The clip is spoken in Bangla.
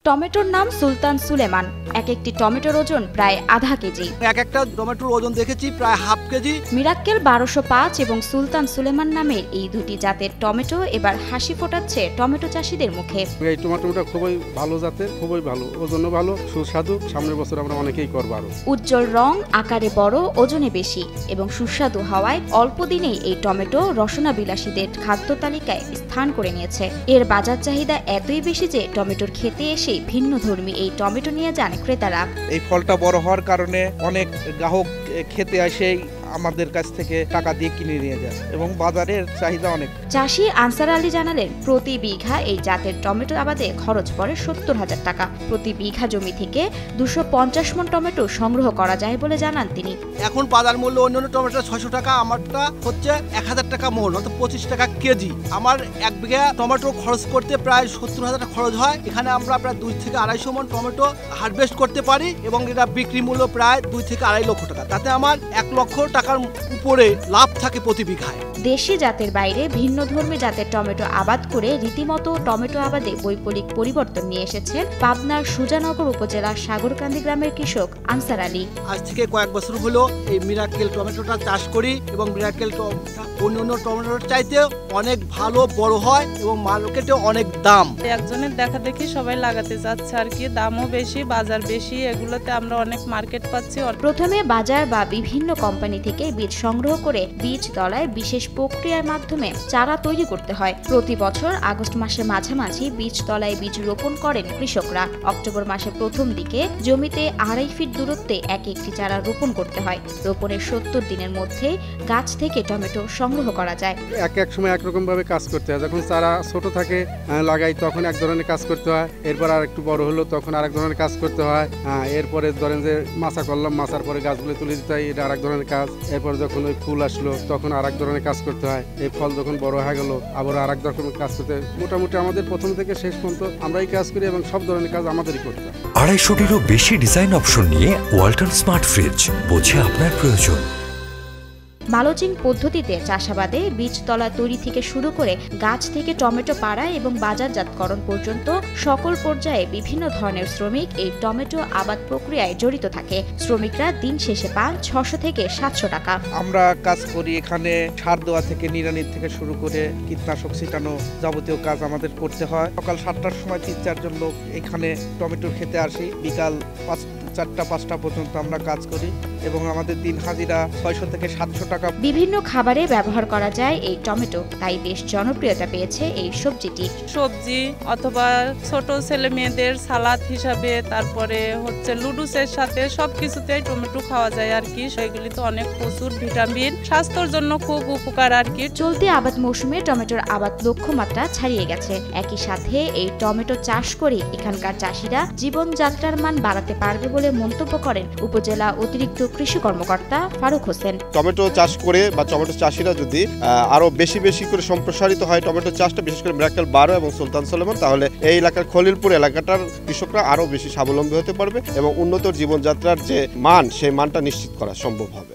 টমেটোর নাম সুলতান সুলেমান। এক একটি টমেটোর ওজন প্রায় আধা কেজি। এক একটা টমেটোর ওজন দেখেছি প্রায় হাফ কেজি। মিরাক্কেল 1205 এবং সুলতান সুলেমান নামের এই দুটি জাতের টমেটো এবার হাসি ফোটাচ্ছে টমেটো চাষিদের মুখে। এই টমেটোটা খুবই ভালো জাতের, খুবই ভালো, ওজনও ভালো, সুস্বাদু। সামনের বছর আমরা অনেকেই করব আরো। উজ্জ্বল রং, আকারে বড়, ওজনে বেশি এবং সুস্বাদু হওয়ায় অল্প দিনেই এই টমেটো রসনা বিলাসীদের খাদ্য তালিকায় স্থান করে নিয়েছে। এর বাজার চাহিদা এতই বেশি যে টমেটোর খেতে এসে ভিন্নধর্মী এই টমেটো নিয়ে যান ক্রেতারা। এই ফলটা বড় হওয়ার কারণে অনেক গ্রাহক খেতে আসেই আমাদের কাছ থেকে টাকা দিয়ে কিনে নিয়ে যায় এবং বাজারের চাহিদা অনেক। চাষি আনসার আলী জানালেন, প্রতি বিঘা এই জাতের টমেটো আবাদে খরচ পড়ে 70,000 টাকা। প্রতি বিঘা জমি থেকে 250 মণ টমেটো সংগ্রহ করা যায় বলে জানান তিনি। এখন বাজার মূল্য অন্যান্য টমেটো 600 টাকা, আমারটা হচ্ছে 1000 টাকা মণ, অর্থাৎ 25 টাকা কেজি। আমার এক বিঘা টমেটো খরচ করতে প্রায় 70,000 টাকা খরচ হয়। এখানে আমরা প্রায় 2 থেকে 250 মণ টমেটো হারভেস্ট করতে পারি এবং এটা বিক্রি মূল্য প্রায় 2 থেকে 2.5 লক্ষ টাকা। তাতে আমার 1 লক্ষ টাকার উপরে লাভ থাকে প্রতি বিঘায়। দেশি জাতের বাইরে ভিন্ন ধর্মী জাতের টমেটো আবাদ করে রীতিমতো টমেটো আবাদে বৈপ্লবিক পরিবর্তন নিয়ে এসেছেন পাবনার সুজানগর উপজেলার সাগরকান্দি গ্রামের কৃষক আনসার আলী। আজ থেকে কয়েক বছর হলো এই মিরাক্কেল টমেটোটা চাষ করি এবং মিরাক্কেল অন্যান্য টমেটোর চাইতে অনেক ভালো বড় হয় এবং মার্কেটে অনেক দাম। একজনের দেখা দেখি সবাই লাগাতে যাচ্ছে আর কি, দামও বেশি, বাজার বেশি, এগুলোতে আমরা অনেক মার্কেট পাচ্ছি। প্রথমে বাজার বা বিভিন্ন কোম্পানি থেকে বীজ সংগ্রহ করে বীজ তলায় বিশেষ প্রক্রিয়ার মাধ্যমে চারা তৈরি করতে হয়। প্রতি বছর আগস্ট মাসের মাঝামাঝি বীজ তলায় বীজ রোপণ করেন কৃষকরা। অক্টোবর মাসের প্রথম দিকে জমিতে 2.5 ফিট দূরত্বে এক একটি চারা রোপণ করতে হয়। রোপণের 70 দিনের মধ্যে গাছ থেকে টমেটো সংগ্রহ করা যায়। এক সময় একরকম ভাবে কাজ করতে হয়। যখন চারা ছোট থাকে লাগাই তখন এক ধরনের কাজ করতে হয়, এরপর আর একটু বড় হলো তখন আরেক ধরনের কাজ করতে হয়। এরপরে ধরেন যে মাছা করলাম, মাছার পরে গাছগুলো তুলে দিতে হয়, এটা আরেক ধরনের কাজ। এরপর যখন ওই ফুল আসলো তখন আরেক ধরনের কাজ করতে হয়। এই ফল যখন বড় হয়ে গেল আবার আরেক ধরনের কাজ করতে হয়। মোটামুটি আমাদের প্রথম থেকে শেষ পর্যন্ত আমরাই কাজ করি এবং সব ধরনের কাজ আমাদেরই করতে হয়। 250-টিরও বেশি ডিজাইন অপশন নিয়ে ওয়ালটন স্মার্ট ফ্রিজ, বোঝে আপনার প্রয়োজন। মালচিং পদ্ধতিতে চাষাবাদে বীজতলা তৈরি থেকে শুরু করে গাছ থেকে টমেটো পাড়া এবং বাজারজাতকরণ পর্যন্ত সকল পর্যায়ে বিভিন্ন ধরনের শ্রমিক এই টমেটো আবাদ প্রক্রিয়ায় জড়িত থাকে। শ্রমিকরা দিন শেষে পান 600 থেকে 700 টাকা। আমরা কাজ করি এখানে সার দেওয়া থেকে নিড়ানির থেকে শুরু করে কীটনাশক ছিটানো যাবতীয় কাজ আমাদের করতে হয়। সকাল 7টার সময় 3-4 জন লোক এখানে টমেটো খেতে আসি, বিকাল 4টা-5টা পর্যন্ত আমরা কাজ করি এবং আমাদের দিন হাজিরা 600 থেকে 700 টাকা। বিভিন্ন খাবারে ব্যবহার করা যায় এই টমেটো, তাই বেশ জনপ্রিয়তা পেয়েছে এই সবজিটি। সবজি অথবা ছোট ছেলে মেয়েদের সালাদ হিসাবে, তারপরে হচ্ছে লুডুসের সাথে সবকিছুতেই টমেটো খাওয়া যায় আর কি। সেগুলি তো অনেক প্রচুর ভিটামিন, স্বাস্থ্যের জন্য খুব উপকার আর কি। চলতি আবাদ মৌসুমে টমেটোর আবাদ লক্ষ্যমাত্রা ছাড়িয়ে গেছে। একই সাথে এই টমেটো চাষ করে এখানকার চাষিরা জীবনযাত্রার মান বাড়াতে পারবে বলে মন্তব্য করেন উপজেলা অতিরিক্ত কৃষি কর্মকর্তা ফারুক হোসেন। টমেটো চাষ করে বা টমেটো চাষিরা যদি আরো বেশি বেশি করে সম্প্রসারিত হয় টমেটো চাষটা, বিশেষ করে মিরাক্কেল 12 এবং সুলতান সুলেমান, তাহলে এই এলাকার খলিলপুর এলাকাটার কৃষকরা আরো বেশি স্বাবলম্বী হতে পারবে এবং উন্নত জীবনযাত্রার যে মান, সেই মানটা নিশ্চিত করা সম্ভব হবে।